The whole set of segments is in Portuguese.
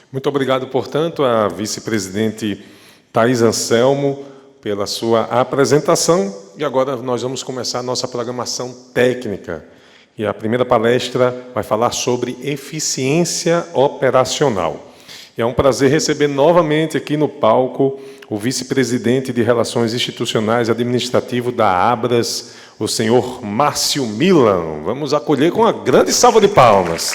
Muito obrigado, portanto, à vice-presidente Thais Anselmo pela sua apresentação. E agora nós vamos começar a nossa programação técnica. E a primeira palestra vai falar sobre eficiência operacional. É um prazer receber novamente aqui no palco o vice-presidente de Relações Institucionais e Administrativo da Abras, o senhor Márcio Milan. Vamos acolher com uma grande salva de palmas.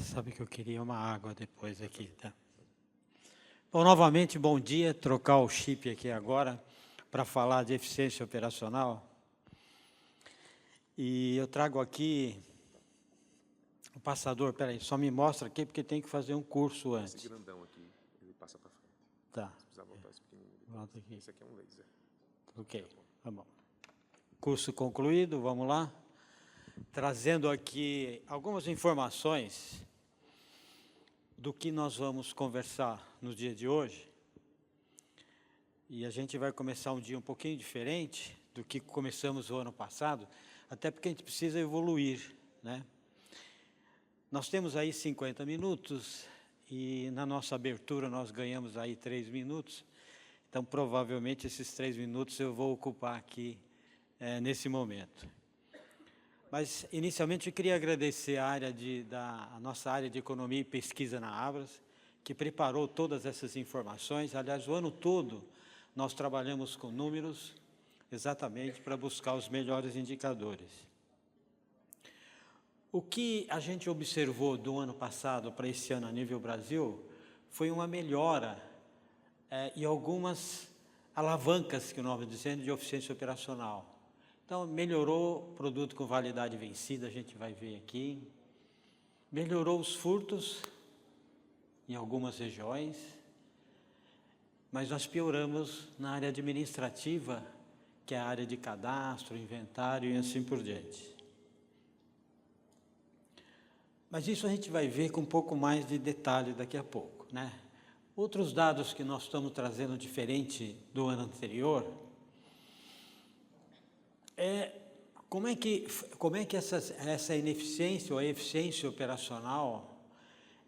Sabe que eu queria uma água depois aqui, tá? Bom, novamente, bom dia. Trocar o chip aqui agora para falar de eficiência operacional. E eu trago aqui o passador. Peraí, só me mostra aqui porque tem que fazer um curso antes. Esse grandão aqui, ele passa para frente. Tá. Se precisar voltar esse pequenininho. Volta aqui. Esse aqui é um laser. Ok, tá bom. Curso concluído, vamos lá. Trazendo aqui algumas informações do que nós vamos conversar no dia de hoje. E a gente vai começar um dia um pouquinho diferente do que começamos o ano passado, até porque a gente precisa evoluir, né? Nós temos aí 50 minutos e na nossa abertura nós ganhamos aí 3 minutos. Então, provavelmente, esses 3 minutos eu vou ocupar aqui nesse momento. Mas, inicialmente, eu queria agradecer a nossa área de Economia e Pesquisa na Abras, que preparou todas essas informações. Aliás, o ano todo nós trabalhamos com números exatamente para buscar os melhores indicadores. O que a gente observou do ano passado para esse ano a nível Brasil foi uma melhora e algumas alavancas, que nós estamos dizendo, de eficiência operacional. Então, melhorou o produto com validade vencida, a gente vai ver aqui. Melhorou os furtos em algumas regiões, mas nós pioramos na área administrativa, que é a área de cadastro, inventário e assim por diante. Mas isso a gente vai ver com um pouco mais de detalhe daqui a pouco, né? Outros dados que nós estamos trazendo diferente do ano anterior como é que essa ineficiência ou a eficiência operacional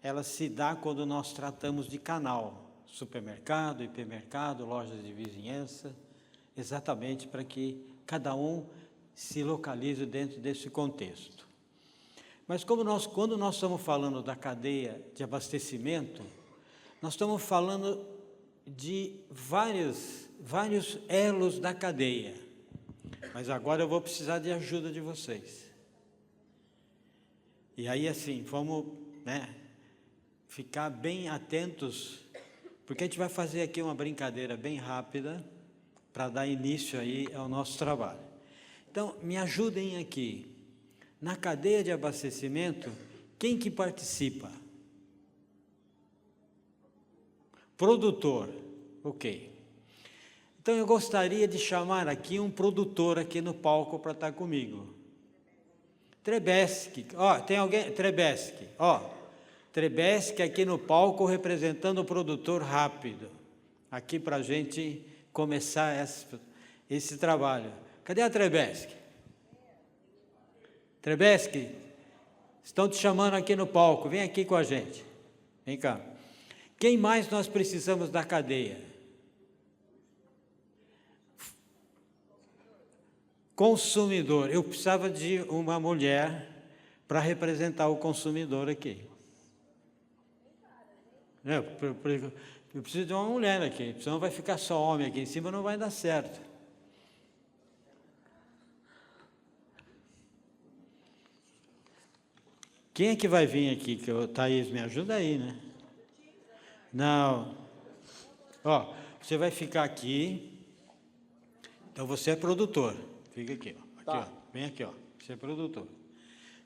ela se dá quando nós tratamos de canal, supermercado, hipermercado, lojas de vizinhança, exatamente para que cada um se localize dentro desse contexto. Mas quando nós estamos falando da cadeia de abastecimento, nós estamos falando de vários elos da cadeia. Mas agora eu vou precisar de ajuda de vocês. E aí, assim, vamos ficar bem atentos, porque a gente vai fazer aqui uma brincadeira bem rápida para dar início aí ao nosso trabalho. Então, me ajudem aqui. Na cadeia de abastecimento, quem que participa? Produtor. Ok. Então, eu gostaria de chamar aqui um produtor aqui no palco para estar comigo. Trebeschi. Tem alguém? Trebeschi. Trebeschi aqui no palco representando o produtor rápido. Aqui para a gente começar esse trabalho. Cadê a Trebeschi? Trebeschi, estão te chamando aqui no palco. Vem aqui com a gente. Vem cá. Quem mais nós precisamos da cadeia? Consumidor. Eu precisava de uma mulher para representar o consumidor aqui. Eu preciso de uma mulher aqui, senão vai ficar só homem aqui em cima, não vai dar certo. Quem é que vai vir aqui? Que o Thaís, me ajuda aí, né? Não. Você vai ficar aqui. Então, você é produtor. Fica aqui, ó. Aqui, ó. Vem aqui, ó. Você é produtor.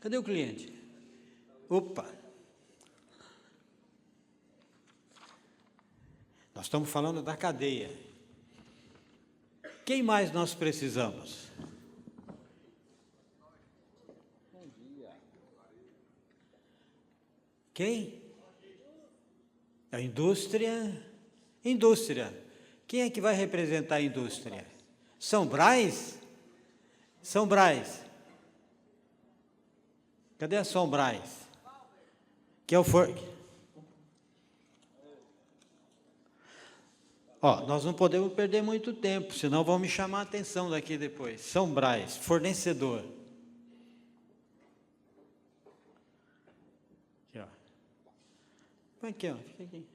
Cadê o cliente? Opa! Nós estamos falando da cadeia. Quem mais nós precisamos? Bom dia. Quem? A indústria. Indústria. Quem é que vai representar a indústria? São Brás? São Brás. Cadê a São Brás? Que é o nós não podemos perder muito tempo, senão vão me chamar a atenção daqui depois. São Brás, fornecedor. Aqui, ó. Põe aqui, ó. Fica aqui.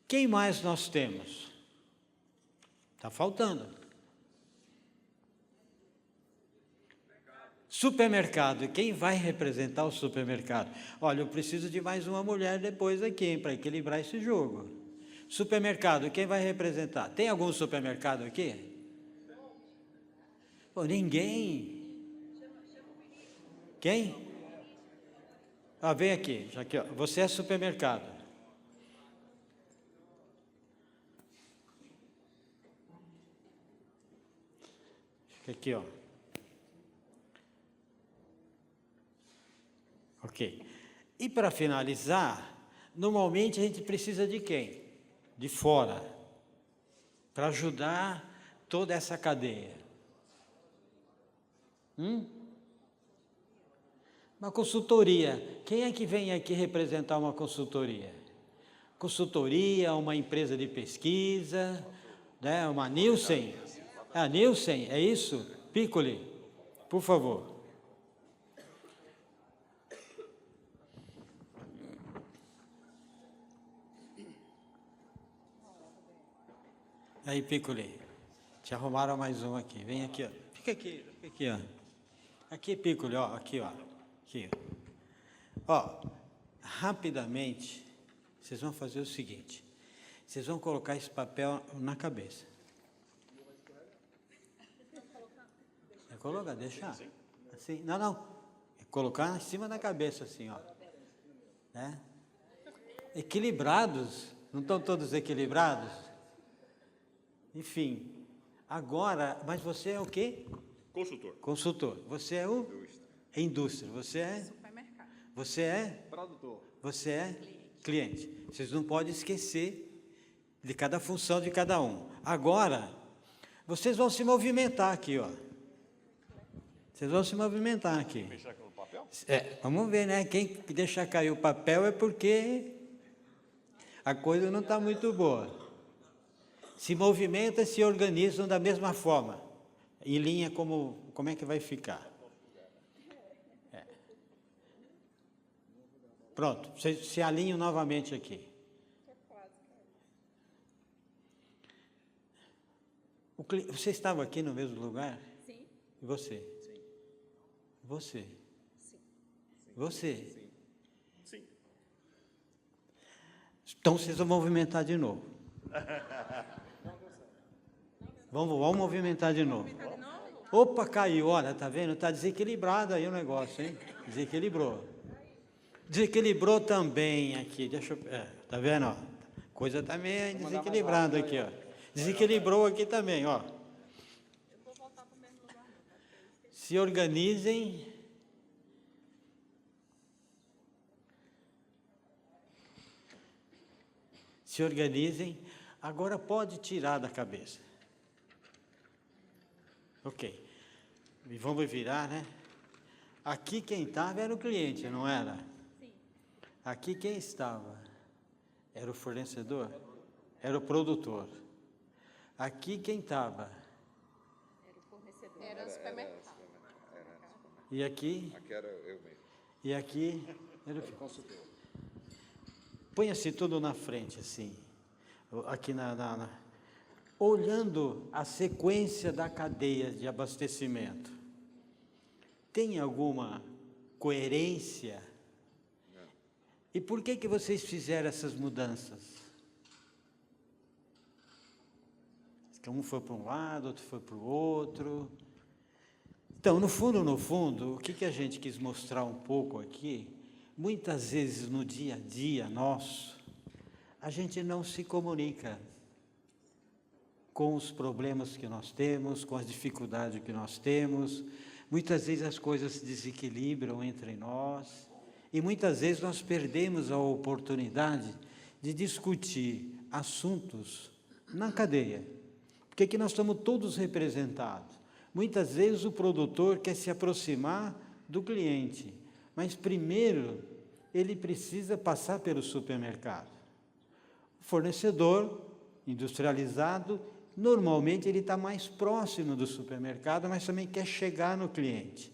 Quem mais nós temos? Está faltando. Supermercado. Quem vai representar o supermercado? Olha, eu preciso de mais uma mulher depois aqui, para equilibrar esse jogo. Supermercado, quem vai representar? Tem algum supermercado aqui? Pô, ninguém. Quem? Vem aqui, já aqui, ó. Você é supermercado. Fica aqui, ó. Ok. E para finalizar, normalmente a gente precisa de quem? De fora, para ajudar toda essa cadeia. Uma consultoria. Quem é que vem aqui representar uma consultoria? Consultoria, uma empresa de pesquisa, né? Uma Nielsen. A Nielsen, é isso? Piccoli, por favor. Aí, Piccoli, te arrumaram mais um aqui. Vem aqui, ó. Fica aqui, ó. Aqui, Piccoli, ó. Aqui, ó. Aqui, ó. Ó, rapidamente, vocês vão fazer o seguinte. Vocês vão colocar esse papel na cabeça. É colocar, deixar. Assim, não. É colocar em cima da cabeça, assim, ó. Né? Equilibrados. Não estão todos equilibrados? Enfim, agora, mas você é o quê? Consultor. Consultor. Você é o? Indústria. Você é? Supermercado. Você é? Produtor. Você é? Cliente. Vocês não podem esquecer de cada função de cada um. Agora, vocês vão se movimentar aqui, ó. Vocês vão se movimentar aqui. Mexer com o papel? Vamos ver, né? Quem deixar cair o papel é porque a coisa não está muito boa. Se movimenta e se organizam da mesma forma, em linha como é que vai ficar. Pronto, se alinham novamente aqui. Você estava aqui no mesmo lugar? Sim. E você? Sim. Você? Sim. Você? Sim. Então vocês vão movimentar de novo. Vamos movimentar de novo. Opa, caiu, olha, tá vendo? Está desequilibrado aí o negócio, hein? Desequilibrou. Desequilibrou também aqui, deixa eu... tá vendo, ó? Coisa tá meio desequilibrada aqui, ó. Desequilibrou aqui também, ó. Se organizem. Se organizem. Agora pode tirar da cabeça. Ok. E vamos virar, né? Aqui quem estava era o cliente, não era? Sim. Aqui quem estava? Era o fornecedor? Era o produtor. Aqui quem estava? Era o fornecedor. Era o supermercado. E aqui? Aqui era eu mesmo. E aqui? Era o consultor. Põe-se tudo na frente, assim. Aqui olhando a sequência da cadeia de abastecimento. Tem alguma coerência? Não. E por que vocês fizeram essas mudanças? Um foi para um lado, outro foi para o outro. Então, no fundo, o que a gente quis mostrar um pouco aqui, muitas vezes no dia a dia nosso, a gente não se comunica com os problemas que nós temos, com as dificuldades que nós temos. Muitas vezes as coisas se desequilibram entre nós E muitas vezes nós perdemos a oportunidade de discutir assuntos na cadeia, porque aqui nós estamos todos representados. Muitas vezes o produtor quer se aproximar do cliente, mas primeiro ele precisa passar pelo supermercado. O fornecedor industrializado, normalmente ele está mais próximo do supermercado, mas também quer chegar no cliente.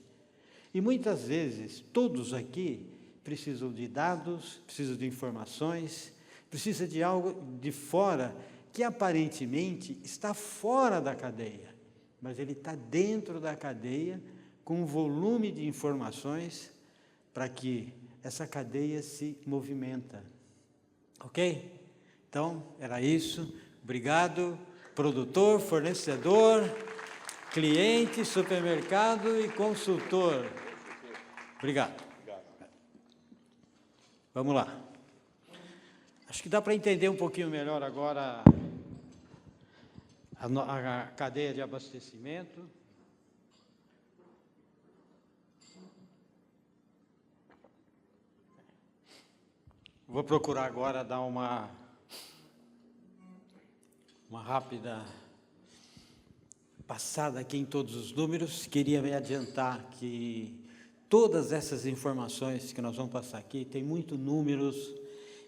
E muitas vezes, todos aqui precisam de dados, precisam de informações, precisam de algo de fora, que aparentemente está fora da cadeia, mas ele está dentro da cadeia, com um volume de informações, para que essa cadeia se movimenta. Ok? Então, era isso. Obrigado, produtor, fornecedor, cliente, supermercado e consultor. Obrigado. Vamos lá. Acho que dá para entender um pouquinho melhor agora a cadeia de abastecimento. Vou procurar agora dar uma rápida passada aqui em todos os números. Queria me adiantar que todas essas informações que nós vamos passar aqui, tem muitos números,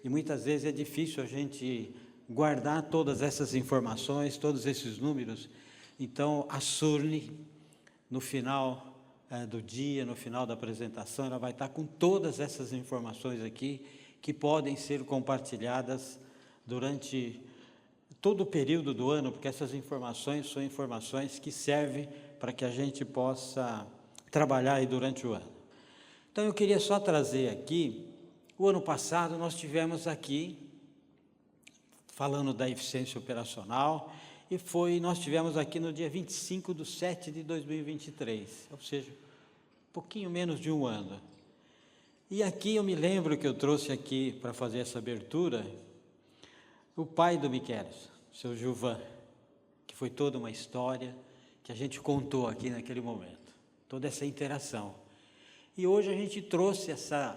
e muitas vezes é difícil a gente guardar todas essas informações, todos esses números. Então, a Surne, no final do dia, no final da apresentação, ela vai estar com todas essas informações aqui, que podem ser compartilhadas durante todo o período do ano, porque essas informações são informações que servem para que a gente possa trabalhar aí durante o ano. Então, eu queria só trazer aqui, o ano passado nós tivemos aqui, falando da eficiência operacional, e nós tivemos aqui no dia 25/7/2023, ou seja, um pouquinho menos de um ano. E aqui eu me lembro que eu trouxe aqui, para fazer essa abertura, o pai do Miquelis, o seu Gilvan, que foi toda uma história que a gente contou aqui naquele momento, toda essa interação. E hoje a gente trouxe essa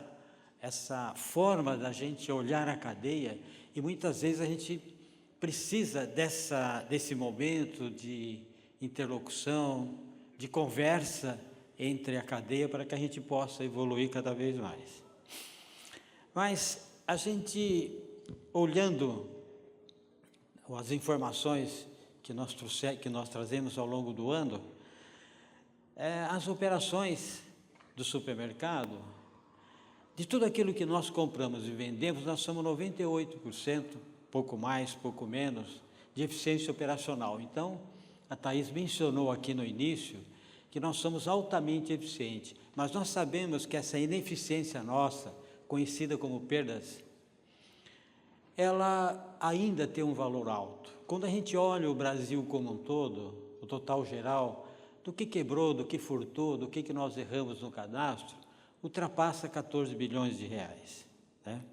forma da gente olhar a cadeia, e muitas vezes a gente precisa desse momento de interlocução, de conversa entre a cadeia, para que a gente possa evoluir cada vez mais. Mas a gente, olhando as informações que nós trazemos ao longo do ano, as operações do supermercado, de tudo aquilo que nós compramos e vendemos, nós somos 98%, pouco mais, pouco menos, de eficiência operacional. Então, a Thaís mencionou aqui no início que nós somos altamente eficientes, mas nós sabemos que essa ineficiência nossa, conhecida como perdas, ela ainda tem um valor alto. Quando a gente olha o Brasil como um todo, o total geral, do que quebrou, do que furtou, do que nós erramos no cadastro, ultrapassa 14 bilhões de reais, né?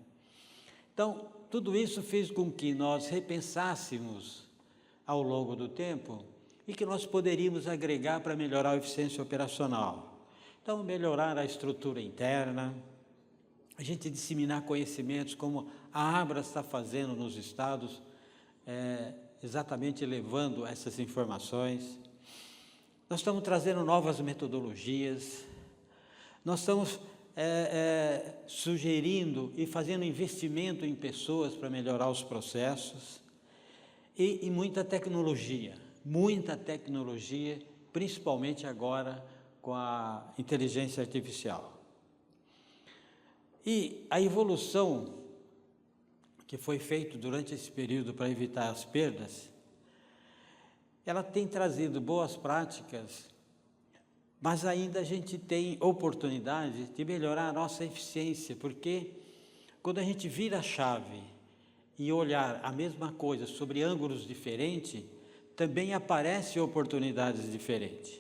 Então, tudo isso fez com que nós repensássemos ao longo do tempo e que nós poderíamos agregar para melhorar a eficiência operacional. Então, melhorar a estrutura interna, a gente disseminar conhecimentos, como a Abras está fazendo nos estados, exatamente levando essas informações. Nós estamos trazendo novas metodologias, nós estamos sugerindo e fazendo investimento em pessoas para melhorar os processos, e muita tecnologia, principalmente agora com a inteligência artificial. E a evolução que foi feita durante esse período para evitar as perdas, ela tem trazido boas práticas, mas ainda a gente tem oportunidade de melhorar a nossa eficiência, porque quando a gente vira a chave e olhar a mesma coisa sobre ângulos diferentes, também aparecem oportunidades diferentes,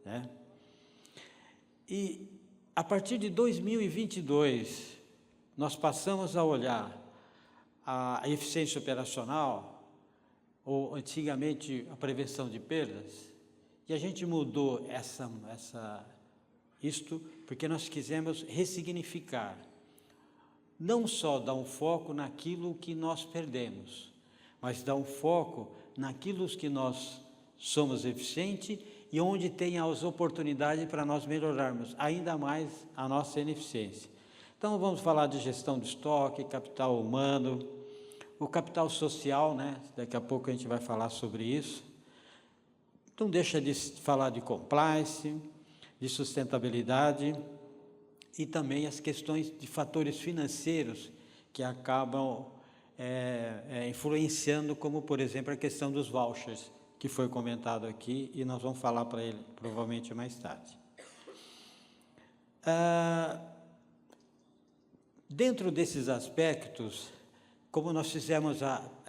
né? E a partir de 2022, nós passamos a olhar a eficiência operacional, ou antigamente a prevenção de perdas, e a gente mudou isto porque nós quisemos ressignificar. não só dá um foco naquilo que nós perdemos, mas dá um foco naquilo que nós somos eficientes e onde tem as oportunidades para nós melhorarmos ainda mais a nossa eficiência. Então, vamos falar de gestão de estoque, capital humano, o capital social, né? Daqui a pouco a gente vai falar sobre isso. Não deixa de falar de compliance, de sustentabilidade e também as questões de fatores financeiros que acabam influenciando, como, por exemplo, a questão dos vouchers, que foi comentado aqui, e nós vamos falar para ele provavelmente mais tarde. Dentro desses aspectos, como nós fizemos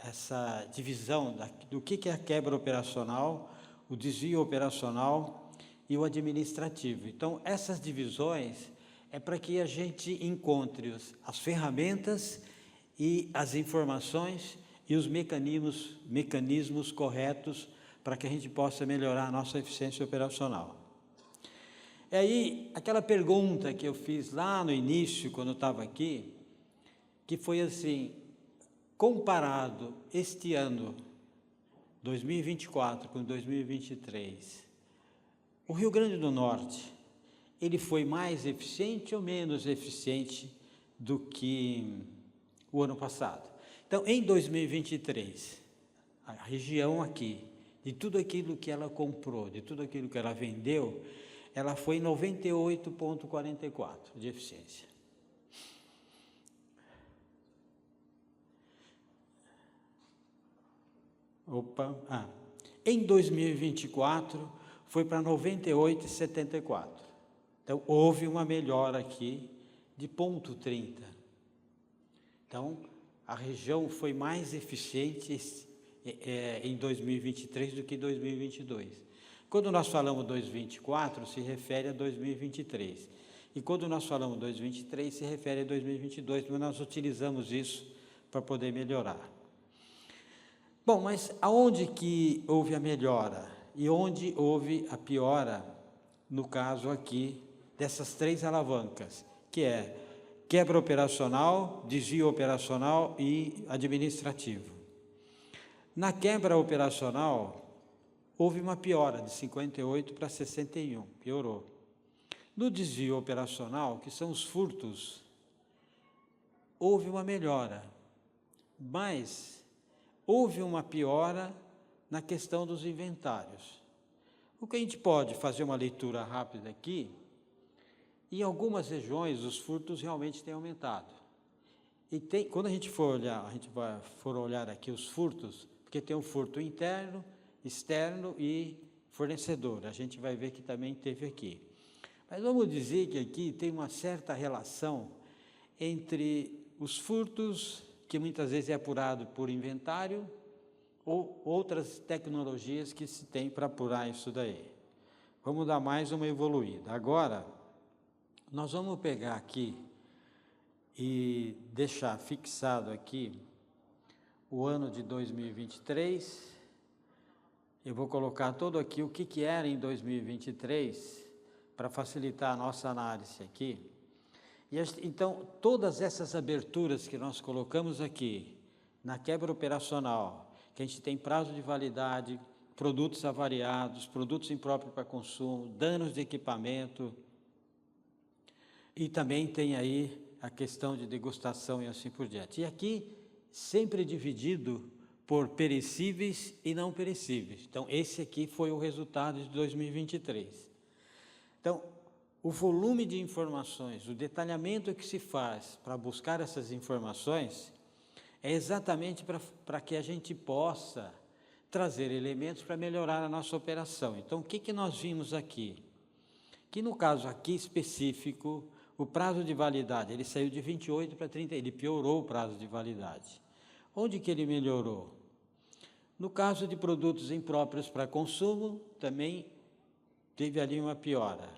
essa divisão do que é a quebra operacional, o desvio operacional e o administrativo. Então, essas divisões é para que a gente encontre as ferramentas e as informações e os mecanismos corretos para que a gente possa melhorar a nossa eficiência operacional. E aí, aquela pergunta que eu fiz lá no início, quando eu estava aqui, que foi assim, comparado este ano, 2024 com 2023, o Rio Grande do Norte, ele foi mais eficiente ou menos eficiente do que o ano passado? Então, em 2023, a região aqui, de tudo aquilo que ela comprou, de tudo aquilo que ela vendeu, ela foi 98,44 de eficiência. Em 2024, foi para 98,74. Então, houve uma melhora aqui de 0,30. Então, a região foi mais eficiente em 2023 do que 2022. Quando nós falamos 2024, se refere a 2023. E quando nós falamos 2023, se refere a 2022, mas nós utilizamos isso para poder melhorar. Bom, mas aonde que houve a melhora? E onde houve a piora, no caso aqui, dessas três alavancas, que é quebra operacional, desvio operacional e administrativo. Na quebra operacional, houve uma piora de 58 para 61, piorou. No desvio operacional, que são os furtos, houve uma melhora, mas houve uma piora na questão dos inventários. O que a gente pode fazer uma leitura rápida aqui, em algumas regiões os furtos realmente têm aumentado. E quando a gente for olhar aqui os furtos, porque tem um furto interno, externo e fornecedor, a gente vai ver que também teve aqui. Mas vamos dizer que aqui tem uma certa relação entre os furtos, que muitas vezes é apurado por inventário, ou outras tecnologias que se tem para apurar isso daí. Vamos dar mais uma evoluída. Agora, nós vamos pegar aqui e deixar fixado aqui o ano de 2023. Eu vou colocar todo aqui o que era em 2023 para facilitar a nossa análise aqui. Então, todas essas aberturas que nós colocamos aqui, na quebra operacional, que a gente tem prazo de validade, produtos avariados, produtos impróprios para consumo, danos de equipamento, e também tem aí a questão de degustação e assim por diante. E aqui, sempre dividido por perecíveis e não perecíveis. Então, esse aqui foi o resultado de 2023. Então, o volume de informações, o detalhamento que se faz para buscar essas informações é exatamente para que a gente possa trazer elementos para melhorar a nossa operação. Então, o que nós vimos aqui? Que no caso aqui específico, o prazo de validade, ele saiu de 28 para 30, ele piorou o prazo de validade. Onde que ele melhorou? No caso de produtos impróprios para consumo, também teve ali uma piora.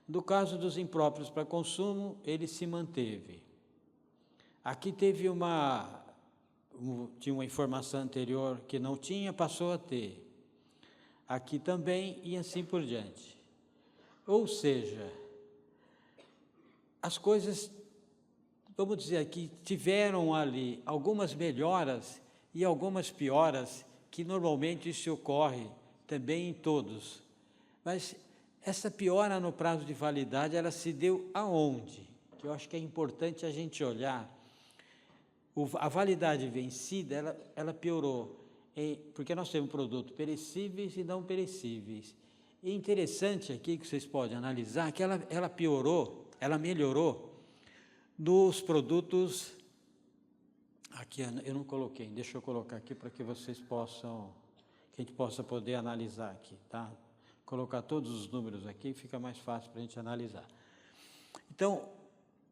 No caso dos impróprios para consumo, ele se manteve. Aqui teve tinha uma informação anterior que não tinha, passou a ter. Aqui também e assim por diante. Ou seja, as coisas vamos dizer aqui, tiveram ali algumas melhoras e algumas pioras, que normalmente isso ocorre também em todos. Mas essa piora no prazo de validade, ela se deu aonde? Que eu acho que é importante a gente olhar. A validade vencida, ela piorou, porque nós temos produtos perecíveis e não perecíveis. E interessante aqui, que vocês podem analisar, que ela piorou, ela melhorou nos produtos. Aqui eu não coloquei, deixa eu colocar aqui para que vocês possam, que a gente possa poder analisar aqui, tá? Colocar todos os números aqui, fica mais fácil para a gente analisar. Então,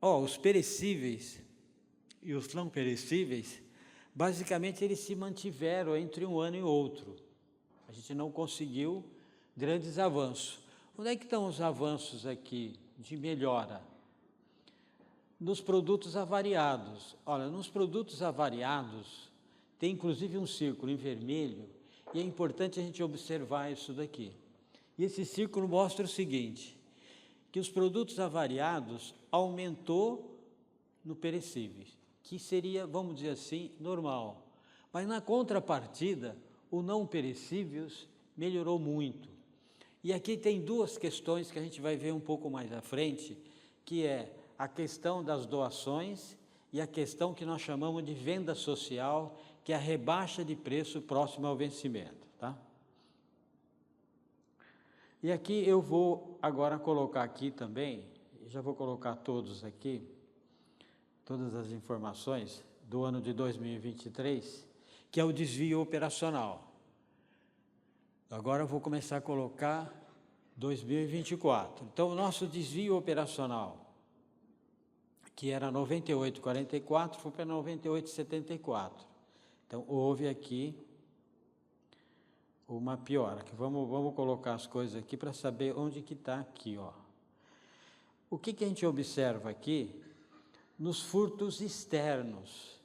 os perecíveis e os não perecíveis, basicamente eles se mantiveram entre um ano e outro. A gente não conseguiu grandes avanços. Onde é que estão os avanços aqui de melhora? Nos produtos avariados. Olha, nos produtos avariados, tem inclusive um círculo em vermelho, e é importante a gente observar isso daqui. E esse círculo mostra o seguinte, que os produtos avariados aumentou no perecíveis, que seria, vamos dizer assim, normal. Mas na contrapartida, o não perecíveis melhorou muito. E aqui tem duas questões que a gente vai ver um pouco mais à frente, que é a questão das doações e a questão que nós chamamos de venda social, que é a rebaixa de preço próximo ao vencimento, tá? E aqui eu vou agora colocar aqui também, já vou colocar todos aqui, todas as informações do ano de 2023, que é o desvio operacional. Agora eu vou começar a colocar 2024. Então, o nosso desvio operacional, que era 98,44, foi para 98,74. Então, houve aqui uma piora. Que vamos colocar as coisas aqui para saber onde que está aqui, ó. O que a gente observa aqui? Nos furtos externos.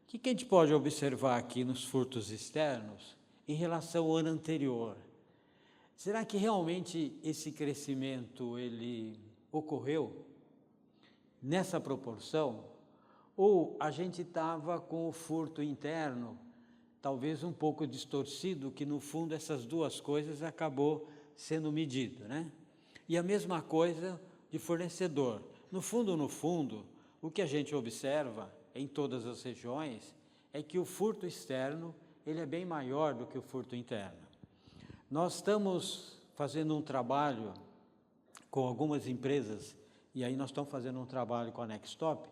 O que a gente pode observar aqui nos furtos externos em relação ao ano anterior? Será que realmente esse crescimento ele ocorreu nessa proporção? Ou a gente estava com o furto interno talvez um pouco distorcido, que no fundo essas duas coisas acabou sendo medido, né? E a mesma coisa de fornecedor. No fundo, o que a gente observa em todas as regiões é que o furto externo ele é bem maior do que o furto interno. Nós estamos fazendo um trabalho com algumas empresas, e aí nós estamos fazendo um trabalho com a Nextop,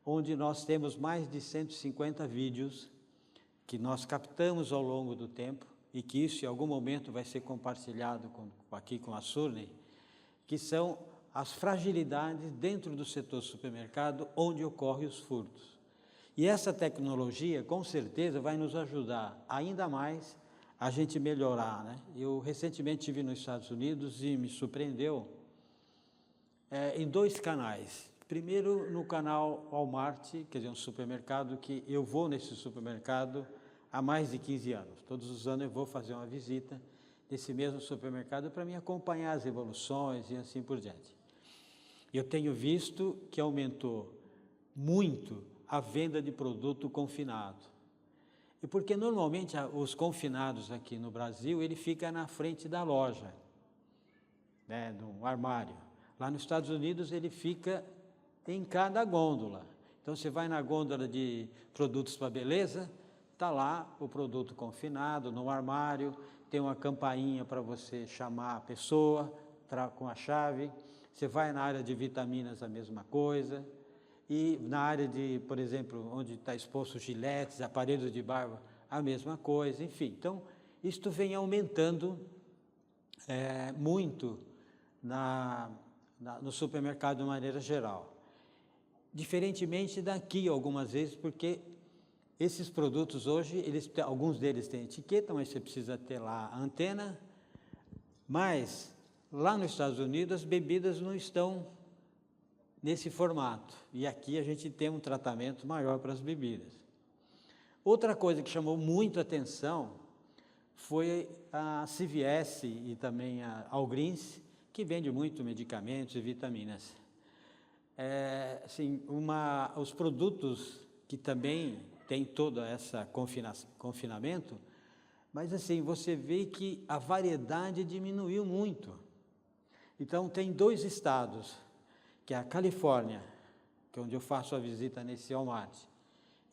onde nós temos mais de 150 vídeos que nós captamos ao longo do tempo, e que isso em algum momento vai ser compartilhado aqui com a Surley, que são as fragilidades dentro do setor supermercado onde ocorrem os furtos. E essa tecnologia, com certeza, vai nos ajudar ainda mais a gente melhorar, né? Eu recentemente estive nos Estados Unidos e me surpreendeu em dois canais. Primeiro, no canal Walmart, quer dizer, um supermercado que eu vou nesse supermercado há mais de 15 anos. Todos os anos eu vou fazer uma visita nesse mesmo supermercado para me acompanhar as evoluções e assim por diante. Eu tenho visto que aumentou muito a venda de produto confinado. E porque normalmente os confinados aqui no Brasil, ele fica na frente da loja, né, no armário. Lá nos Estados Unidos ele fica em cada gôndola. Então você vai na gôndola de produtos para beleza, está lá o produto confinado no armário, tem uma campainha para você chamar a pessoa com a chave. Você vai na área de vitaminas, a mesma coisa. E na área de, por exemplo, onde está exposto giletes, aparelhos de barba, a mesma coisa. Enfim, então, isto vem aumentando muito no supermercado de maneira geral. Diferentemente daqui, algumas vezes, porque esses produtos hoje, alguns deles têm etiqueta, mas você precisa ter lá a antena, mas lá nos Estados Unidos as bebidas não estão nesse formato, e aqui a gente tem um tratamento maior para as bebidas. Outra coisa que chamou muito a atenção foi a CVS e também a Walgreens, que vende muito medicamentos e vitaminas. assim, os produtos que também tem todo esse confinamento, mas assim, você vê que a variedade diminuiu muito. Então, tem 2 estados, que é a Califórnia, que é onde eu faço a visita nesse Walmart,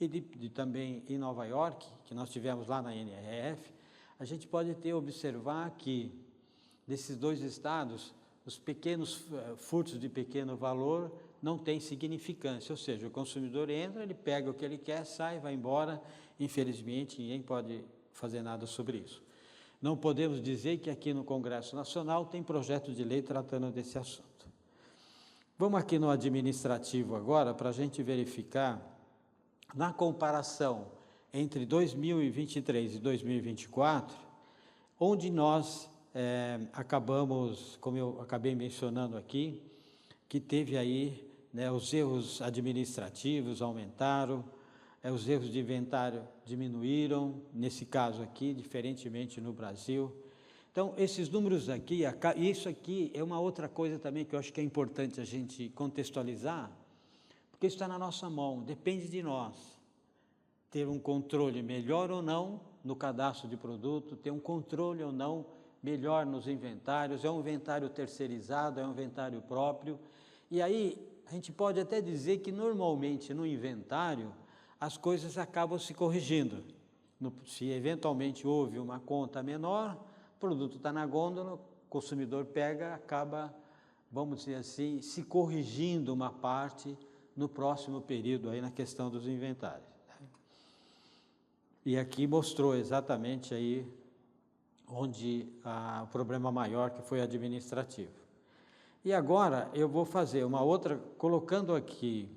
e também em Nova York, que nós tivemos lá na NRF, a gente pode observar que, desses 2 estados, os pequenos furtos de pequeno valor não têm significância, ou seja, o consumidor entra, ele pega o que ele quer, sai, vai embora, infelizmente ninguém pode fazer nada sobre isso. Não podemos dizer que aqui no Congresso Nacional tem projeto de lei tratando desse assunto. Vamos aqui no administrativo agora, para a gente verificar, na comparação entre 2023 e 2024, onde nós acabamos, como eu acabei mencionando aqui, que teve aí, né, os erros administrativos aumentaram, os erros de inventário diminuíram, nesse caso aqui, diferentemente no Brasil. Então, esses números aqui, isso aqui é uma outra coisa também que eu acho que é importante a gente contextualizar, porque isso está na nossa mão, depende de nós ter um controle melhor ou não no cadastro de produto, ter um controle ou não melhor nos inventários, é um inventário terceirizado, é um inventário próprio, e aí a gente pode até dizer que normalmente no inventário as coisas acabam se corrigindo. Se eventualmente houve uma conta menor, o produto está na gôndola, o consumidor pega, acaba, vamos dizer assim, se corrigindo uma parte no próximo período aí na questão dos inventários. E aqui mostrou exatamente aí onde o problema maior que foi administrativo. E agora eu vou fazer uma outra, colocando aqui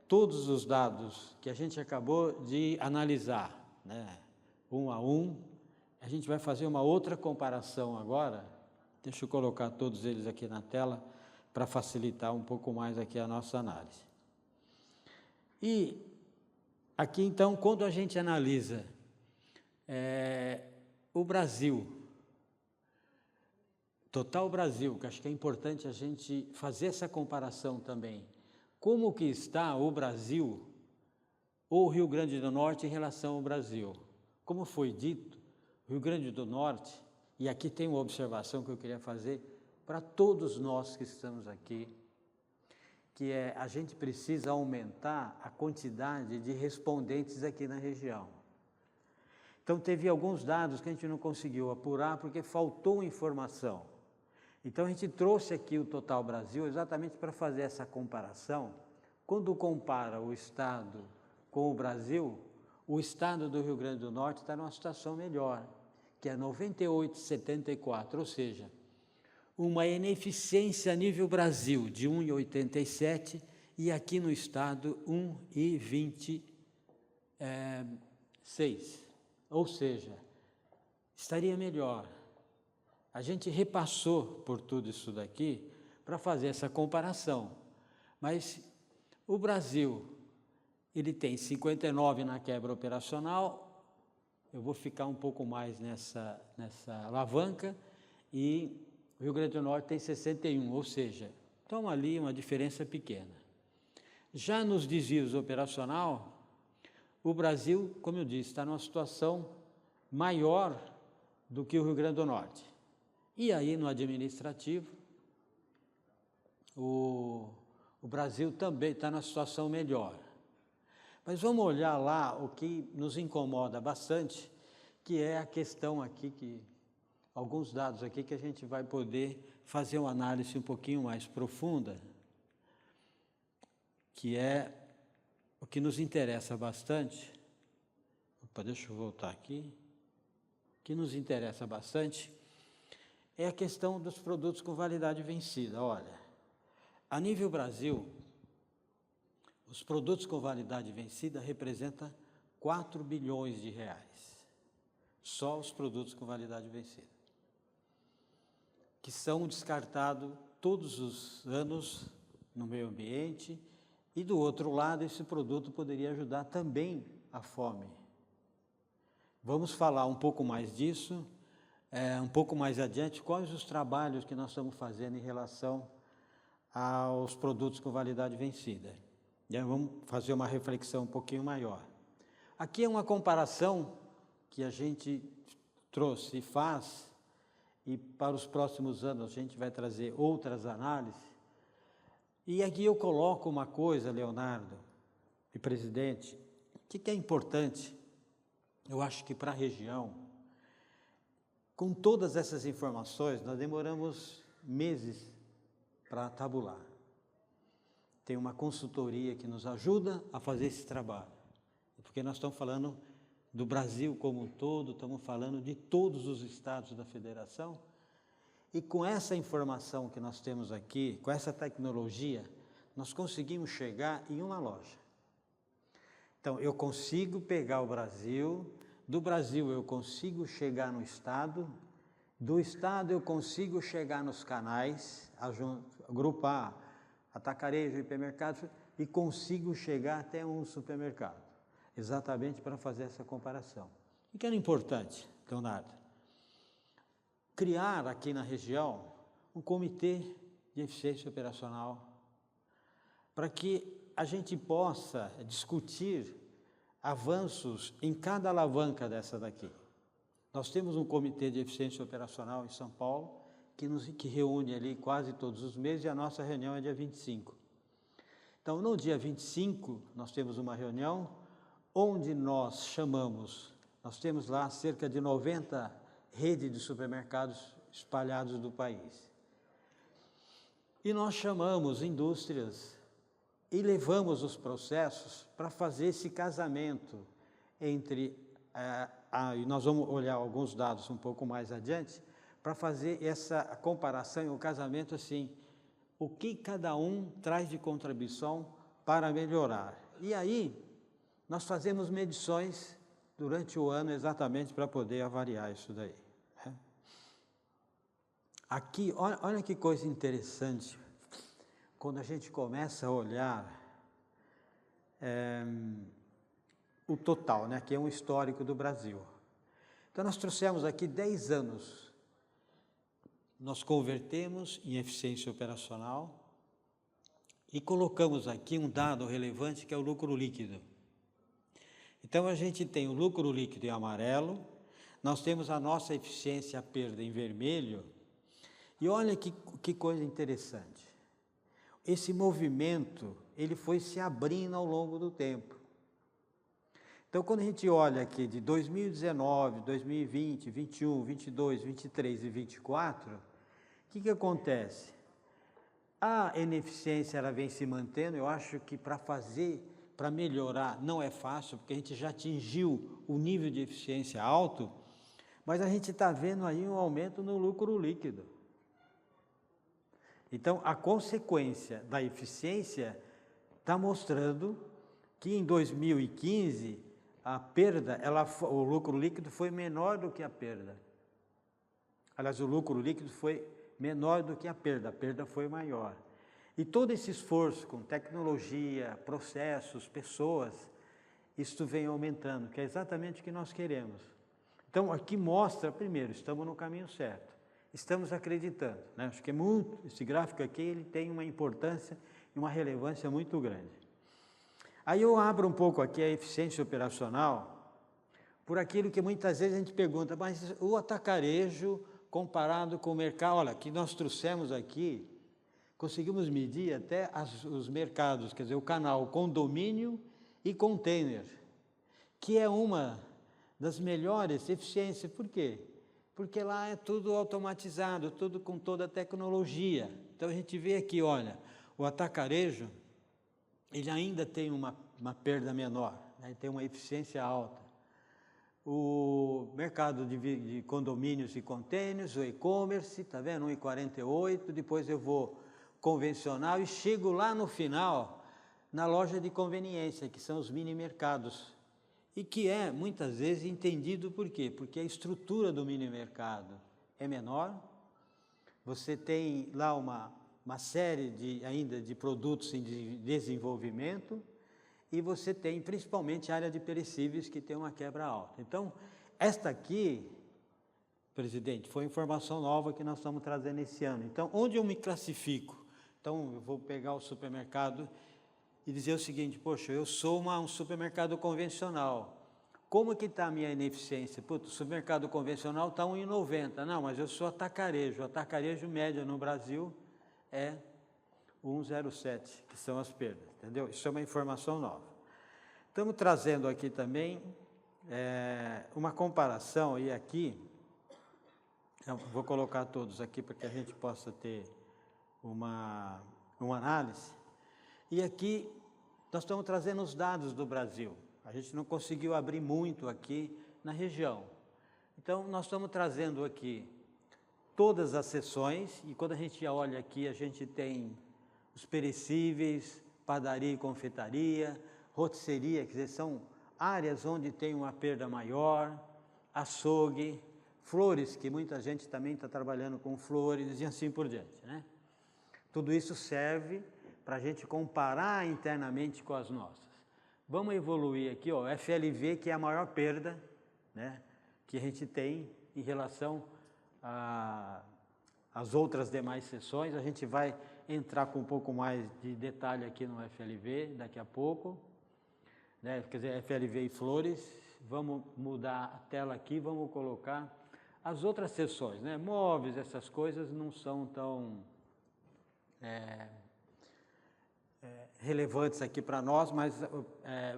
todos os dados que a gente acabou de analisar, né, um a um, a gente vai fazer uma outra comparação agora, deixa eu colocar todos eles aqui na tela, para facilitar um pouco mais aqui a nossa análise. E aqui então, quando a gente analisa o Brasil, total Brasil, que acho que é importante a gente fazer essa comparação também, como que está o Brasil, ou o Rio Grande do Norte em relação ao Brasil. Como foi dito, o Rio Grande do Norte, e aqui tem uma observação que eu queria fazer para todos nós que estamos aqui, que a gente precisa aumentar a quantidade de respondentes aqui na região. Então, teve alguns dados que a gente não conseguiu apurar porque faltou informação. Então, a gente trouxe aqui o Total Brasil exatamente para fazer essa comparação. Quando compara o Estado com o Brasil, o Estado do Rio Grande do Norte está numa situação melhor, que é 98,74, ou seja, uma ineficiência a nível Brasil de 1,87 e aqui no Estado 1,26. Ou seja, estaria melhor. A gente repassou por tudo isso daqui para fazer essa comparação, mas o Brasil, ele tem 59 na quebra operacional, eu vou ficar um pouco mais nessa alavanca, e o Rio Grande do Norte tem 61, ou seja, então ali uma diferença pequena. Já nos desvios operacional, o Brasil, como eu disse, está numa situação maior do que o Rio Grande do Norte. E aí, no administrativo, o Brasil também está numa situação melhor. Mas vamos olhar lá o que nos incomoda bastante, que é a questão aqui, alguns dados aqui que a gente vai poder fazer uma análise um pouquinho mais profunda, que é o que nos interessa bastante. Opa, deixa eu voltar aqui. O que nos interessa bastante é a questão dos produtos com validade vencida. Olha, a nível Brasil, os produtos com validade vencida representam 4 bilhões de reais. Só os produtos com validade vencida, que são descartados todos os anos no meio ambiente, e do outro lado, esse produto poderia ajudar também a fome. Vamos falar um pouco mais disso, um pouco mais adiante, quais os trabalhos que nós estamos fazendo em relação aos produtos com validade vencida. E aí vamos fazer uma reflexão um pouquinho maior. Aqui é uma comparação que a gente trouxe e faz, e para os próximos anos a gente vai trazer outras análises. E aqui eu coloco uma coisa, Leonardo e presidente, que é importante, eu acho que para a região, com todas essas informações, nós demoramos meses para tabular. Tem uma consultoria que nos ajuda a fazer esse trabalho, porque nós estamos falando do Brasil como um todo, estamos falando de todos os estados da federação, e com essa informação que nós temos aqui, com essa tecnologia, nós conseguimos chegar em uma loja. Então, eu consigo pegar o Brasil, do Brasil eu consigo chegar no estado, do estado eu consigo chegar nos canais, agrupar atacarejo, hipermercado, e consigo chegar até um supermercado, exatamente para fazer essa comparação. O que era importante, Leonardo? Criar aqui na região um comitê de eficiência operacional, para que a gente possa discutir avanços em cada alavanca dessa daqui. Nós temos um comitê de eficiência operacional em São Paulo, que reúne ali quase todos os meses, e a nossa reunião é dia 25. Então, no dia 25, nós temos uma reunião onde nós temos lá cerca de 90 redes de supermercados espalhados do país. E nós chamamos indústrias e levamos os processos para fazer esse casamento entre, e nós vamos olhar alguns dados um pouco mais adiante, para fazer essa comparação e o casamento assim, o que cada um traz de contribuição para melhorar. E aí, nós fazemos medições durante o ano exatamente para poder avaliar isso daí. Aqui, olha que coisa interessante, quando a gente começa a olhar o total, né, que é um histórico do Brasil. Então, nós trouxemos aqui 10 anos, nós convertemos em eficiência operacional e colocamos aqui um dado relevante que é o lucro líquido. Então, a gente tem o lucro líquido em amarelo, nós temos a nossa eficiência perda em vermelho, e olha que coisa interessante. Esse movimento, ele foi se abrindo ao longo do tempo. Então, quando a gente olha aqui de 2019, 2020, 21, 22, 23 e 24, o que acontece? A ineficiência, ela vem se mantendo. Eu acho que para melhorar, não é fácil, porque a gente já atingiu o nível de eficiência alto, mas a gente está vendo aí um aumento no lucro líquido. Então, a consequência da eficiência está mostrando que em 2015, a perda, o lucro líquido foi menor do que a perda. Aliás, o lucro líquido foi menor do que a perda foi maior. E todo esse esforço com tecnologia, processos, pessoas, isso vem aumentando, que é exatamente o que nós queremos. Então, aqui mostra, primeiro, estamos no caminho certo. Estamos acreditando, né? Acho que esse gráfico aqui, ele tem uma importância e uma relevância muito grande. Aí eu abro um pouco aqui a eficiência operacional, por aquilo que muitas vezes a gente pergunta, mas o atacarejo comparado com o mercado, olha, que nós trouxemos aqui, conseguimos medir até os mercados, quer dizer, o canal condomínio e container, que é uma das melhores eficiências. Por quê? Porque lá é tudo automatizado, tudo com toda a tecnologia. Então, a gente vê aqui, olha, o atacarejo, ele ainda tem uma perda menor, né? Tem uma eficiência alta. O mercado de condomínios e contêineres, o e-commerce, está vendo? 1,48, depois eu vou convencional e chego lá no final, na loja de conveniência, que são os mini mercados. E que é, muitas vezes, entendido por quê? Porque a estrutura do mini mercado é menor, você tem lá uma série ainda de produtos em desenvolvimento, e você tem principalmente a área de perecíveis, que tem uma quebra alta. Então, esta aqui, presidente, foi informação nova que nós estamos trazendo esse ano. Então, onde eu me classifico? Então, eu vou pegar o supermercado e dizer o seguinte, poxa, eu sou um supermercado convencional. Como que está a minha ineficiência? Putz, o supermercado convencional está 1,90. Não, mas eu sou atacarejo. O atacarejo médio no Brasil é 1,07, que são as perdas, entendeu? Isso é uma informação nova. Estamos trazendo aqui também uma comparação, e aqui, eu vou colocar todos aqui para que a gente possa ter uma análise. E aqui nós estamos trazendo os dados do Brasil. A gente não conseguiu abrir muito aqui na região. Então, nós estamos trazendo aqui todas as seções, e quando a gente olha aqui, a gente tem os perecíveis, padaria e confeitaria, rotisseria, quer dizer, são áreas onde tem uma perda maior, açougue, flores, que muita gente também está trabalhando com flores, e assim por diante, né? Tudo isso serve para a gente comparar internamente com as nossas. Vamos evoluir aqui, ó, FLV, que é a maior perda, né, que a gente tem em relação às outras demais sessões. A gente vai entrar com um pouco mais de detalhe aqui no FLV daqui a pouco, né, quer dizer, FLV e flores. Vamos mudar a tela aqui, vamos colocar as outras sessões, né, móveis, essas coisas não são tão relevantes aqui para nós, mas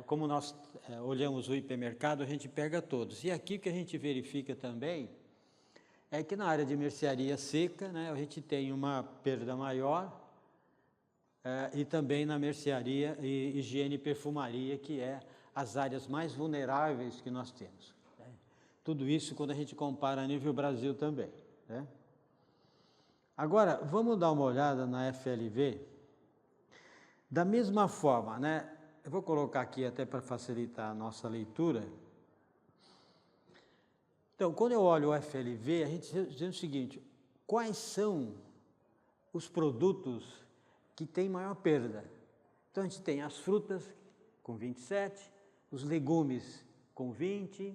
como nós olhamos o hipermercado, a gente pega todos. E aqui o que a gente verifica também é que na área de mercearia seca, né, a gente tem uma perda maior, e também na mercearia e higiene e perfumaria, que é as áreas mais vulneráveis que nós temos, né? Tudo isso quando a gente compara a nível Brasil também, né? Agora, vamos dar uma olhada na FLV. Da mesma forma, né, eu vou colocar aqui até para facilitar a nossa leitura. Então, quando eu olho o FLV, a gente diz o seguinte, quais são os produtos que têm maior perda? Então, a gente tem as frutas com 27, os legumes com 20,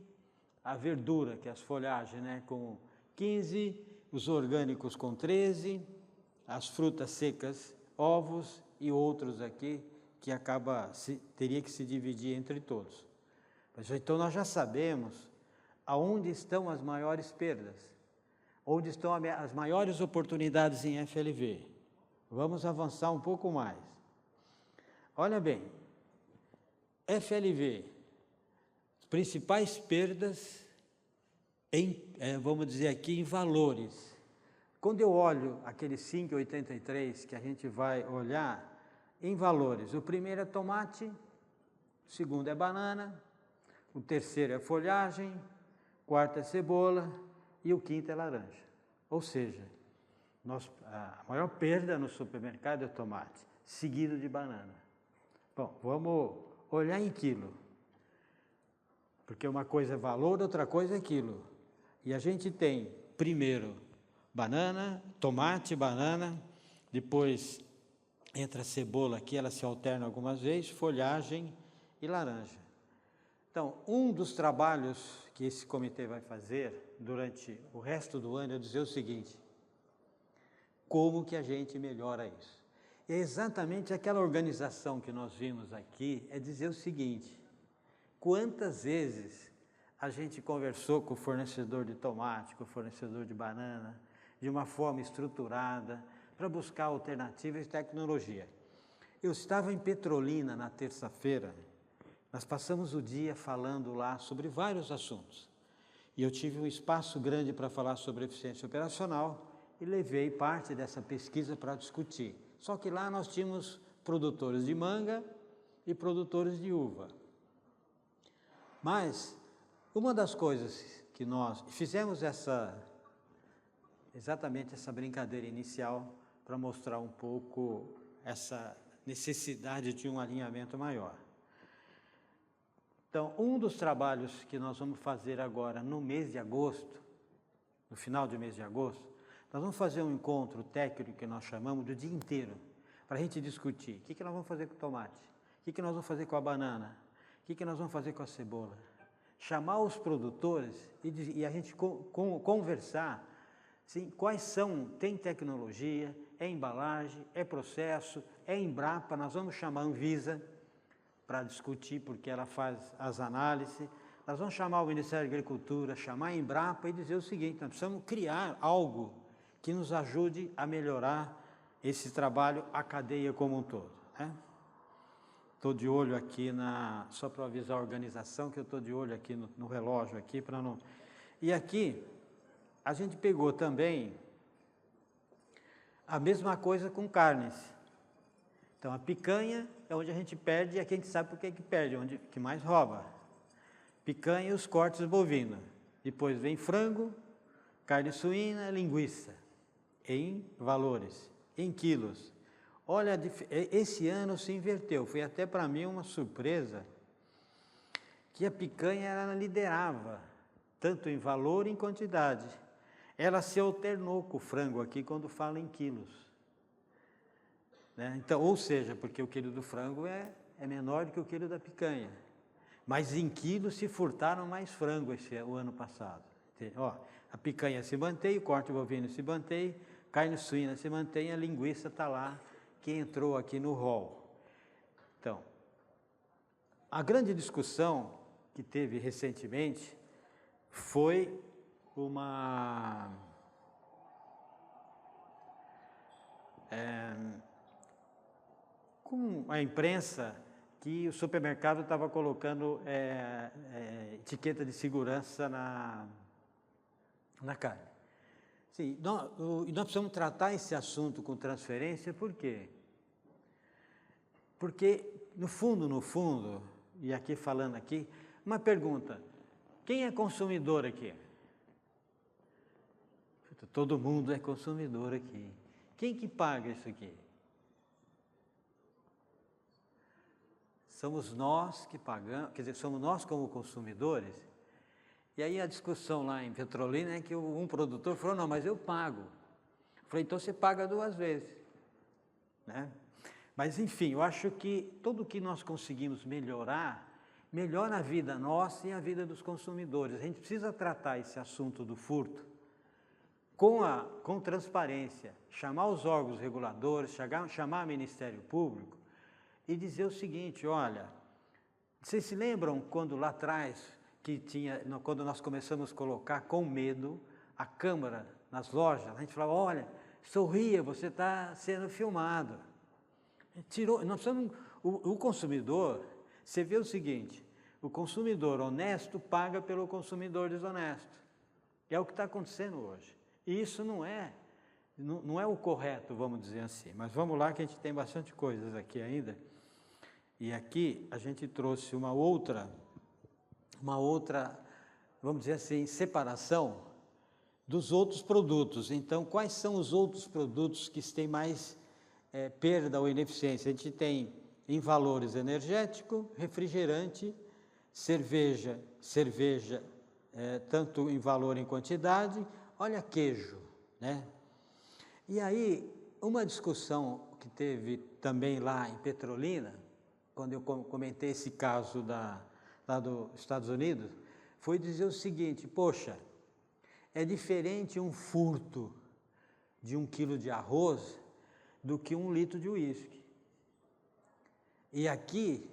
a verdura, que é as folhagens, né, com 15, os orgânicos com 13, as frutas secas, ovos e outros aqui que teria que se dividir entre todos. Mas, então nós já sabemos aonde estão as maiores perdas, onde estão as maiores oportunidades em FLV. Vamos avançar um pouco mais. Olha bem, FLV, as principais perdas vamos dizer aqui, em valores. Quando eu olho aquele 5,83 que a gente vai olhar em valores, o primeiro é tomate, o segundo é banana, o terceiro é folhagem, o quarto é cebola e o quinto é laranja. Ou seja, a maior perda no supermercado é tomate, seguido de banana. Bom, vamos olhar em quilo, porque uma coisa é valor, outra coisa é quilo. E a gente tem, primeiro, banana, tomate, banana, depois entra a cebola aqui, ela se alterna algumas vezes, folhagem e laranja. Então, um dos trabalhos que esse comitê vai fazer durante o resto do ano é dizer o seguinte, como que a gente melhora isso? E é exatamente aquela organização que nós vimos aqui, é dizer o seguinte, quantas vezes a gente conversou com o fornecedor de tomate, com o fornecedor de banana, de uma forma estruturada, para buscar alternativas de tecnologia. Eu estava em Petrolina na terça-feira, nós passamos o dia falando lá sobre vários assuntos. E eu tive um espaço grande para falar sobre eficiência operacional e levei parte dessa pesquisa para discutir. Só que lá nós tínhamos produtores de manga e produtores de uva. Mas uma das coisas que nós fizemos exatamente essa brincadeira inicial para mostrar um pouco essa necessidade de um alinhamento maior. Então, um dos trabalhos que nós vamos fazer agora no mês de agosto, no final do mês de agosto, nós vamos fazer um encontro técnico que nós chamamos do dia inteiro, para a gente discutir o que nós vamos fazer com o tomate, o que nós vamos fazer com a banana, o que nós vamos fazer com a cebola. Chamar os produtores e a gente conversar, sim, quais são, tem tecnologia, é embalagem, é processo, é Embrapa, nós vamos chamar a Anvisa para discutir, porque ela faz as análises, nós vamos chamar o Ministério da Agricultura, chamar a Embrapa e dizer o seguinte, nós precisamos criar algo que nos ajude a melhorar esse trabalho, a cadeia como um todo, né? Estou de olho aqui só para avisar a organização, que eu estou de olho aqui no relógio aqui, para não... E aqui, a gente pegou também a mesma coisa com carnes. Então, a picanha é onde a gente perde, e aqui a gente sabe por que perde, onde que mais rouba. Picanha e os cortes bovinos. Depois vem frango, carne suína, linguiça, em valores, em quilos. Olha, esse ano se inverteu, foi até para mim uma surpresa, que a picanha ela liderava, tanto em valor e em quantidade. Ela se alternou com o frango aqui quando fala em quilos, né? Então, ou seja, porque o quilo do frango é menor do que o quilo da picanha, mas em quilos se furtaram mais frango o ano passado. Ó, a picanha se mantém, o corte bovino se mantém, carne suína se mantém, a linguiça está lá, que entrou aqui no rol. Então, a grande discussão que teve recentemente foi com a imprensa, que o supermercado estava colocando etiqueta de segurança na carne. Sim, nós precisamos tratar esse assunto com transferência, por quê? Porque, no fundo, e aqui falando aqui, uma pergunta, quem é consumidor aqui? Todo mundo é consumidor aqui. Quem que paga isso aqui? Somos nós que pagamos, quer dizer, somos nós como consumidores. E aí a discussão lá em Petrolina é que um produtor falou, não, mas eu pago. Eu falei, então você paga 2 vezes, né? Mas, enfim, eu acho que tudo o que nós conseguimos melhora a vida nossa e a vida dos consumidores. A gente precisa tratar esse assunto do furto com transparência, chamar os órgãos reguladores, chamar o Ministério Público e dizer o seguinte, olha, vocês se lembram quando lá atrás, quando nós começamos a colocar com medo a câmera nas lojas, a gente falava, olha, sorria, você está sendo filmado. Nós precisamos, o consumidor, você vê o seguinte, o consumidor honesto paga pelo consumidor desonesto. É o que está acontecendo hoje. E isso não é o correto, vamos dizer assim. Mas vamos lá que a gente tem bastante coisas aqui ainda. E aqui a gente trouxe uma outra, vamos dizer assim, separação dos outros produtos. Então, quais são os outros produtos que têm mais perda ou ineficiência? A gente tem em valores energético, refrigerante, cerveja, tanto em valor em quantidade, olha queijo, né? E aí, uma discussão que teve também lá em Petrolina, quando eu comentei esse caso lá dos Estados Unidos, foi dizer o seguinte, poxa, é diferente um furto de 1 quilo de arroz do que 1 litro de uísque. E aqui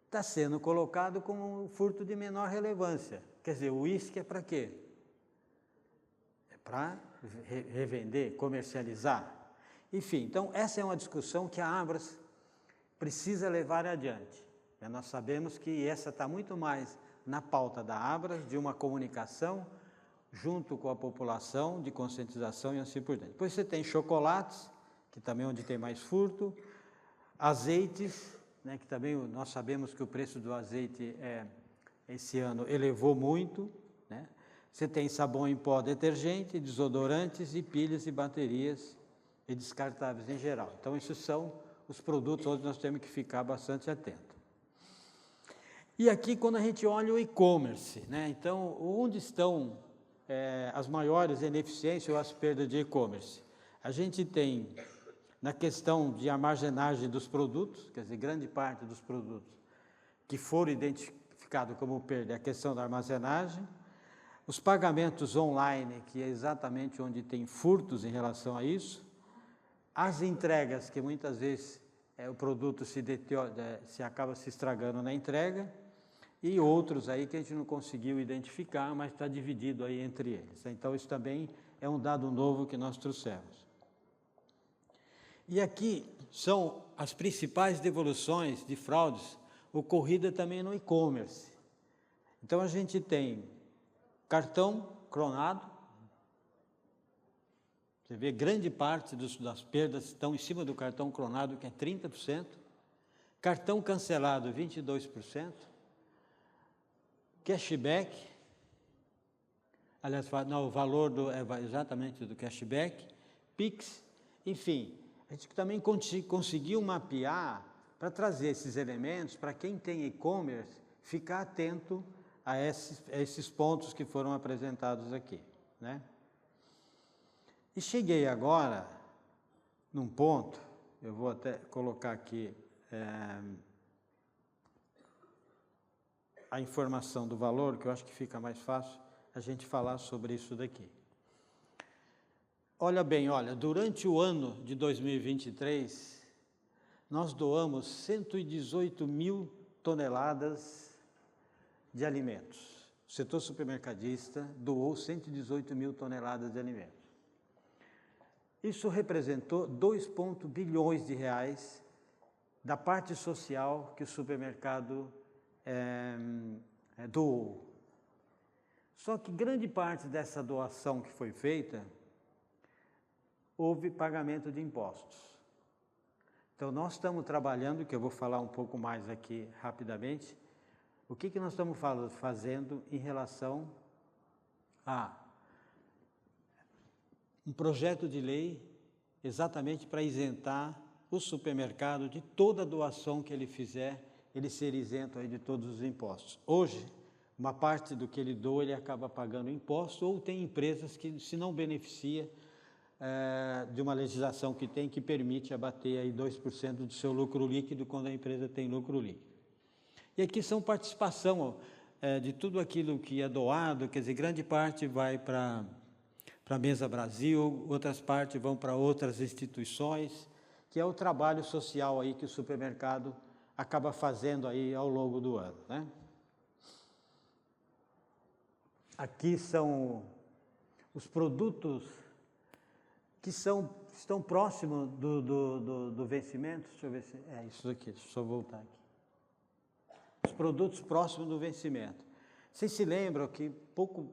está sendo colocado como um furto de menor relevância. Quer dizer, o uísque é para quê? É para revender, comercializar. Enfim, então essa é uma discussão que a Abras precisa levar adiante. Nós sabemos que essa está muito mais na pauta da Abras, de uma comunicação junto com a população, de conscientização e assim por diante. Depois você tem chocolates, que também é onde tem mais furto, azeites, né, que também nós sabemos que o preço do azeite esse ano elevou muito, né? Você tem sabão em pó, detergente, desodorantes e pilhas e baterias e descartáveis em geral. Então, esses são os produtos onde nós temos que ficar bastante atento. E aqui, quando a gente olha o e-commerce, né? Então, onde estão as maiores ineficiências ou as perdas de e-commerce? A gente tem, na questão de armazenagem dos produtos, quer dizer, grande parte dos produtos que foram identificados como perda, é a questão da armazenagem, os pagamentos online, que é exatamente onde tem furtos em relação a isso, as entregas, que muitas vezes o produto se acaba se estragando na entrega, e outros aí que a gente não conseguiu identificar, mas está dividido aí entre eles. Então, isso também é um dado novo que nós trouxemos. E aqui são as principais devoluções de fraudes ocorridas também no e-commerce. Então, a gente tem cartão clonado. Você vê, grande parte das perdas estão em cima do cartão clonado, que é 30%. Cartão cancelado, 22%. Cashback, aliás, não, o valor é exatamente do cashback, Pix, enfim, a gente também conseguiu mapear para trazer esses elementos para quem tem e-commerce ficar atento a esses pontos que foram apresentados aqui, né? E cheguei agora num ponto, eu vou até colocar aqui a informação do valor, que eu acho que fica mais fácil a gente falar sobre isso daqui. Olha bem, durante o ano de 2023, nós doamos 118 mil toneladas de alimentos. O setor supermercadista doou 118 mil toneladas de alimentos. Isso representou 2 bilhões de reais da parte social que o supermercado doou. Só que grande parte dessa doação que foi feita, houve pagamento de impostos. Então, nós estamos trabalhando, que eu vou falar um pouco mais aqui rapidamente, o que nós estamos fazendo em relação a um projeto de lei exatamente para isentar o supermercado de toda doação que ele fizer, ele ser isento aí de todos os impostos. Hoje, uma parte do que ele doa, ele acaba pagando imposto, ou tem empresas que se não beneficia de uma legislação que permite abater aí 2% do seu lucro líquido quando a empresa tem lucro líquido. E aqui são participação de tudo aquilo que é doado, quer dizer, grande parte vai para a Mesa Brasil, outras partes vão para outras instituições, que é o trabalho social aí que o supermercado acaba fazendo aí ao longo do ano, né? Aqui são os produtos que estão próximos do vencimento. Deixa eu ver se é isso aqui, deixa eu só voltar aqui. Os produtos próximos do vencimento. Vocês se lembram que, poucos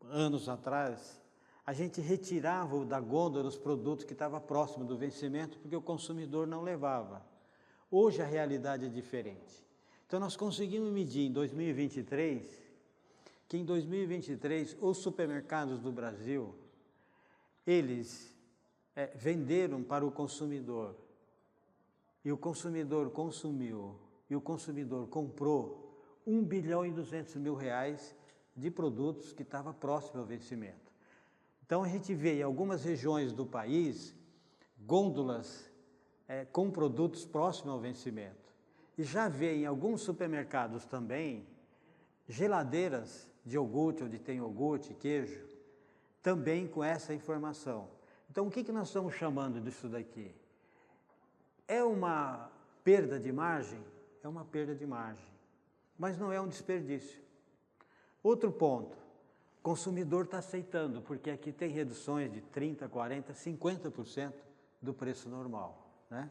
anos atrás, a gente retirava da gôndola os produtos que estavam próximos do vencimento, porque o consumidor não levava. Hoje a realidade é diferente. Então, nós conseguimos medir em 2023, que em 2023 os supermercados do Brasil, eles venderam para o consumidor, e o consumidor consumiu, e o consumidor comprou 1 bilhão e 200 mil reais de produtos que estavam próximos ao vencimento. Então, a gente vê em algumas regiões do país, gôndolas com produtos próximos ao vencimento. E já vê em alguns supermercados também, geladeiras de iogurte, onde tem iogurte, queijo, também com essa informação. Então, o que nós estamos chamando disso daqui? É uma perda de margem? É uma perda de margem, mas não é um desperdício. Outro ponto, o consumidor está aceitando, porque aqui tem reduções de 30%, 40%, 50% do preço normal, né?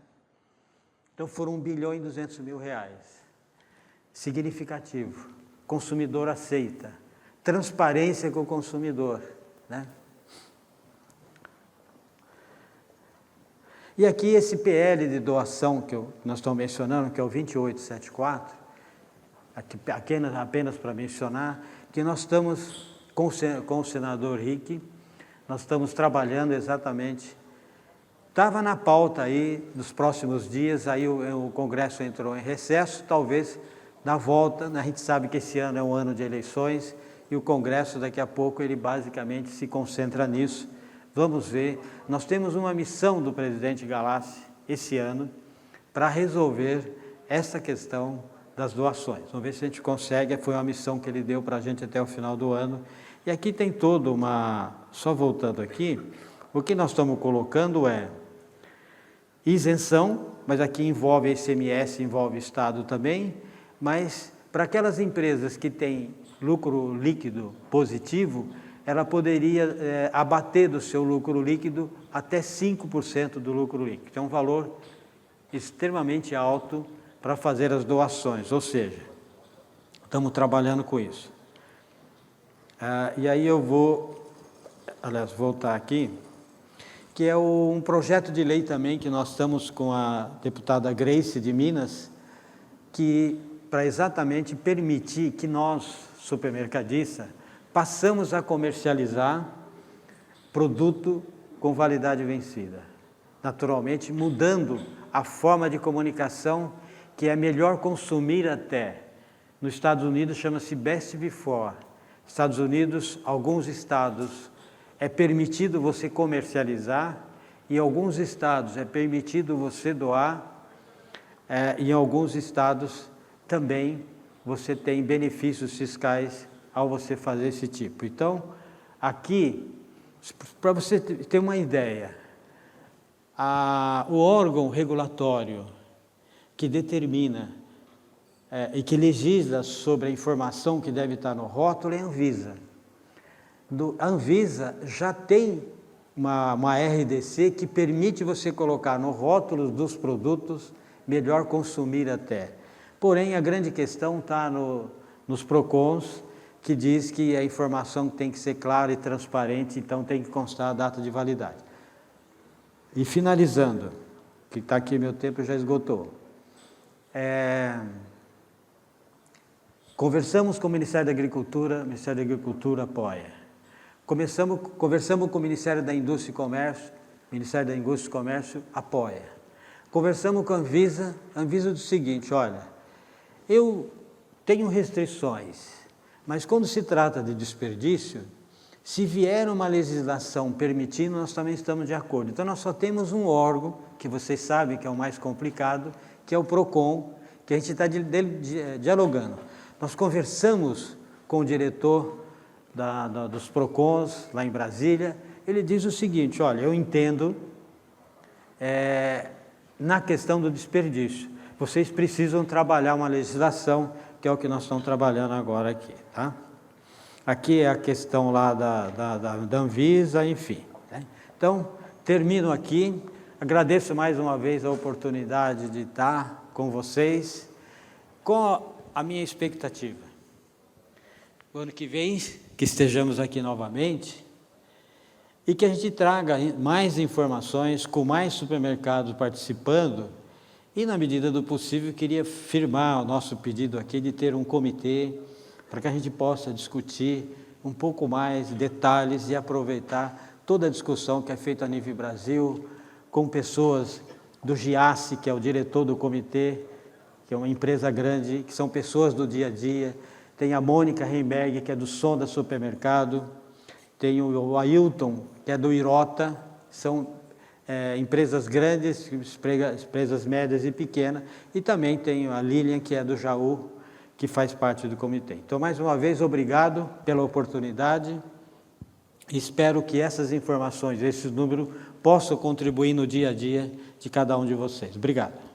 Então, foram 1 bilhão e 200 mil reais. Significativo. O consumidor aceita. Transparência com o consumidor, né? E aqui esse PL de doação que nós estamos mencionando, que é o 2874, aqui, apenas para mencionar, que nós estamos com o senador Rick, nós estamos trabalhando exatamente. Estava na pauta aí, nos próximos dias, aí o Congresso entrou em recesso, talvez na volta, a gente sabe que esse ano é um ano de eleições, e o Congresso daqui a pouco ele basicamente se concentra nisso. Vamos ver, nós temos uma missão do presidente Galassi esse ano para resolver essa questão das doações. Vamos ver se a gente consegue, foi uma missão que ele deu para a gente até o final do ano. E aqui tem toda só voltando aqui, o que nós estamos colocando isenção, mas aqui envolve ICMS, envolve Estado também, mas para aquelas empresas que têm lucro líquido positivo, ela poderia abater do seu lucro líquido até 5% do lucro líquido. É um valor extremamente alto para fazer as doações, ou seja, estamos trabalhando com isso. E aí eu vou, voltar aqui, que é um projeto de lei também que nós estamos com a deputada Grace de Minas, que para exatamente permitir que nós, supermercadistas, passamos a comercializar produto com validade vencida. Naturalmente, mudando a forma de comunicação, que é melhor consumir até. Nos Estados Unidos chama-se Best Before. Estados Unidos, alguns estados, é permitido você comercializar, em alguns estados é permitido você doar, em alguns estados também você tem benefícios fiscais ao você fazer esse tipo. Então, aqui, para você ter uma ideia, o órgão regulatório que determina e que legisla sobre a informação que deve estar no rótulo é a Anvisa. A Anvisa já tem uma RDC que permite você colocar no rótulo dos produtos melhor consumir até. Porém, a grande questão está nos PROCONs, que diz que a informação tem que ser clara e transparente, então tem que constar a data de validade. E finalizando, que está aqui, meu tempo já esgotou. Conversamos com o Ministério da Agricultura, o Ministério da Agricultura apoia. Conversamos com o Ministério da Indústria e Comércio, o Ministério da Indústria e Comércio apoia. Conversamos com a Anvisa diz o seguinte, olha, eu tenho restrições, mas quando se trata de desperdício, se vier uma legislação permitindo, nós também estamos de acordo. Então, nós só temos um órgão, que vocês sabem que é o mais complicado, que é o PROCON, que a gente está dialogando. Nós conversamos com o diretor dos PROCONs, lá em Brasília, ele diz o seguinte, olha, eu entendo na questão do desperdício, vocês precisam trabalhar uma legislação, que é o que nós estamos trabalhando agora aqui, tá? Aqui é a questão lá da Anvisa, enfim. Né? Então, termino aqui, agradeço mais uma vez a oportunidade de estar com vocês, com a minha expectativa. O ano que vem, que estejamos aqui novamente, e que a gente traga mais informações, com mais supermercados participando, e, na medida do possível, queria firmar o nosso pedido aqui de ter um comitê para que a gente possa discutir um pouco mais detalhes e aproveitar toda a discussão que é feita a nível Brasil, com pessoas do GIASSE, que é o diretor do comitê, que é uma empresa grande, que são pessoas do dia a dia, tem a Mônica Heimberg, que é do Sonda Supermercado, tem o Ailton, que é do Irota, são empresas grandes, empresas médias e pequenas, e também tem a Lilian, que é do Jaú, que faz parte do comitê. Então, mais uma vez, obrigado pela oportunidade, espero que essas informações, esses números, possam contribuir no dia a dia de cada um de vocês. Obrigado.